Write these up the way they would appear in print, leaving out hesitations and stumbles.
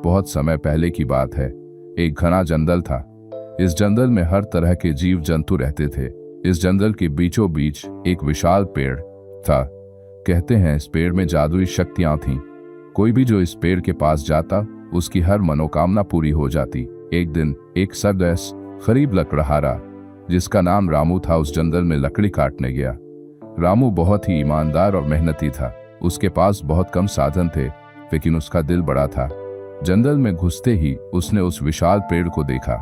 बहुत समय पहले की बात है। एक घना जंगल था। इस जंगल में हर तरह के जीव जंतु रहते थे। इस जंगल के बीचों बीच एक विशाल पेड़ था। कहते हैं इस पेड़ में जादुई शक्तियां थीं। कोई भी जो इस पेड़ के पास जाता उसकी हर मनोकामना पूरी हो जाती। एक दिन एक सर्दस गरीब लकड़हारा जिसका नाम रामू था उस जंगल में लकड़ी काटने गया। रामू बहुत ही ईमानदार और मेहनती था। उसके पास बहुत कम साधन थे, लेकिन उसका दिल बड़ा था। जंगल में घुसते ही उसने उस विशाल पेड़ को देखा।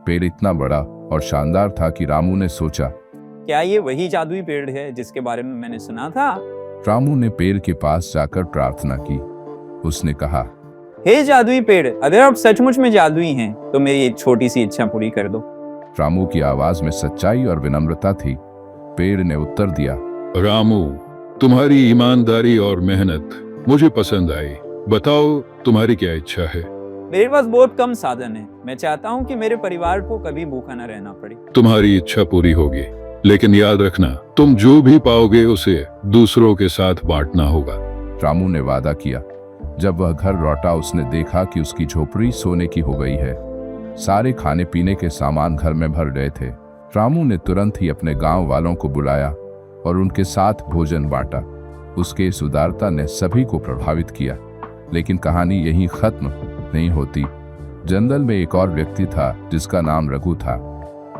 पेड़ इतना बड़ा और शानदार था कि रामू ने सोचा, क्या ये वही जादुई पेड़ है जिसके बारे में मैंने सुना था? रामू ने पेड़ के पास जाकर प्रार्थना की। उसने कहा, हे जादुई पेड़, अगर आप सचमुच में जादुई हैं तो मेरी एक छोटी सी इच्छा पूरी कर दो। रामू की आवाज में सच्चाई और विनम्रता थी। पेड़ ने उत्तर दिया, रामू, तुम्हारी ईमानदारी और मेहनत मुझे पसंद आई। बताओ तुम्हारी क्या इच्छा है? मेरे पास बहुत कम साधन है। मैं चाहता हूँ कि मेरे परिवार को कभी भूखा न रहना पड़े। तुम्हारी इच्छा पूरी होगी, लेकिन याद रखना तुम जो भी पाओगे उसे दूसरों के साथ बांटना होगा। रामू ने वादा किया। जब वह घर लौटा उसने देखा कि उसकी झोपड़ी सोने की हो गई है। सारे खाने पीने के सामान घर में भर गए थे। रामू ने तुरंत ही अपने गांव वालों को बुलाया और उनके साथ भोजन बांटा। उसके इस उदारता ने सभी को प्रभावित किया। लेकिन कहानी यहीं खत्म नहीं होती। जंगल में एक और व्यक्ति था जिसका नाम रघु था।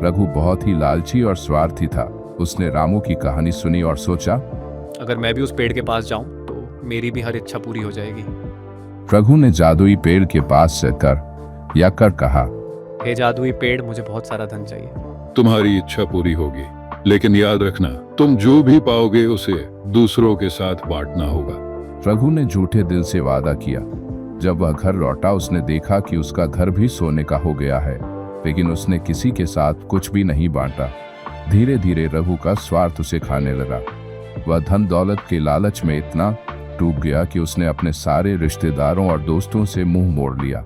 रघु बहुत ही लालची और स्वार्थी था। उसने रामू की कहानी सुनी और सोचा, अगर मैं भी उस पेड़ के पास जाऊं तो मेरी भी हर इच्छा पूरी हो जाएगी। रघु ने जादुई पेड़ के पास जाकर कहा, हे जादुई पेड़, मुझे बहुत सारा धन चाहिए। तुम्हारी इच्छा पूरी होगी, लेकिन याद रखना तुम जो भी पाओगे उसे दूसरों के साथ बांटना होगा। रघु ने झूठे दिल से वादा किया। जब वह घर लौटा उसने देखा कि उसका घर भी सोने का हो गया है, लेकिन उसने किसी के साथ कुछ भी नहीं बांटा। धीरे धीरे रघु का स्वार्थ उसे खाने लगा। वह धन दौलत के लालच में इतना डूब गया कि उसने अपने सारे रिश्तेदारों और दोस्तों से मुंह मोड़ लिया।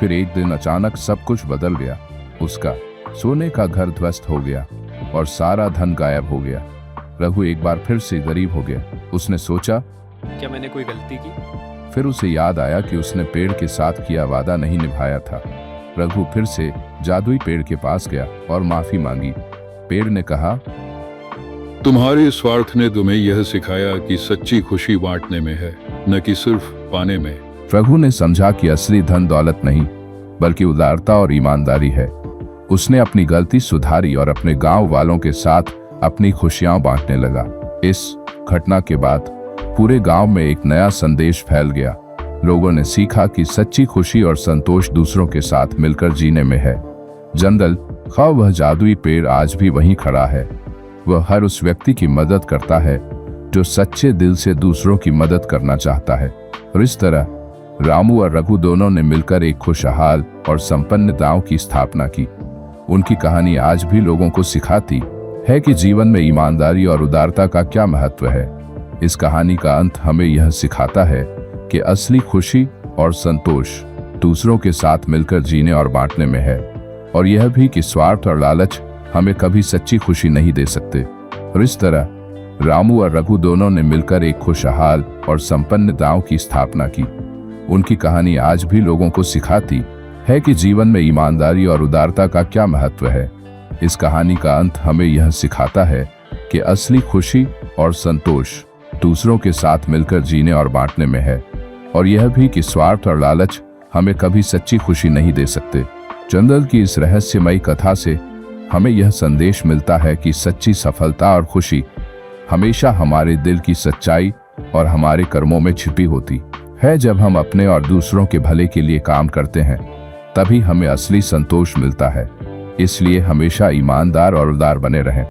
फिर एक दिन अचानक सब कुछ बदल गया। उसका सोने का घर ध्वस्त हो गया और सारा धन गायब हो गया। रघु एक बार फिर से गरीब हो गया। उसने सोचा, क्या मैंने कोई गलती की? फिर उसे याद आया कि उसने पेड़ के साथ किया वादा नहीं निभाया था। रघु फिर से जादुई पेड़ के पास गया और माफी मांगी। पेड़ ने कहा, तुम्हारे स्वार्थ ने तुम्हें यह सिखाया कि सच्ची खुशी बांटने में है, न कि सिर्फ पाने में। रघु ने समझा कि असली धन दौलत नहीं बल्कि उदारता और ईमानदारी है। उसने अपनी गलती सुधारी और अपने गांव वालों के साथ अपनी खुशियां बांटने लगा। इस घटना के बाद पूरे गांव में एक नया संदेश फैल गया। लोगों ने सीखा कि सच्ची खुशी और संतोष दूसरों के साथ मिलकर जीने में है। जंगल खा वह जादुई पेड़ आज भी वहीं खड़ा है। वह हर उस व्यक्ति की मदद करता है जो सच्चे दिल से दूसरों की मदद करना चाहता है। और इस तरह रामू और रघु दोनों ने मिलकर एक खुशहाल और संपन्न गांव की स्थापना की। उनकी कहानी आज भी लोगों को सिखाती है कि जीवन में ईमानदारी और उदारता का क्या महत्व है। इस कहानी का अंत हमें यह सिखाता है कि असली खुशी और संतोष दूसरों के साथ मिलकर जीने और बांटने में है, और यह भी कि स्वार्थ और लालच हमें कभी सच्ची खुशी नहीं दे सकते। और इस तरह रामू और रघु दोनों ने मिलकर एक खुशहाल और संपन्न गांव की स्थापना की। उनकी कहानी आज भी लोगों को सिखाती है कि जीवन में ईमानदारी और उदारता का क्या महत्व है। इस कहानी का अंत हमें यह सिखाता है कि असली खुशी और संतोष दूसरों के साथ मिलकर जीने और बांटने में है, और यह भी कि स्वार्थ और लालच हमें कभी सच्ची खुशी नहीं दे सकते। जंगल की इस रहस्यमयी कथा से हमें यह संदेश मिलता है कि सच्ची सफलता और खुशी हमेशा हमारे दिल की सच्चाई और हमारे कर्मों में छिपी होती है। जब हम अपने और दूसरों के भले के लिए काम करते हैं तभी हमें असली संतोष मिलता है। इसलिए हमेशा ईमानदार और उदार बने रहें।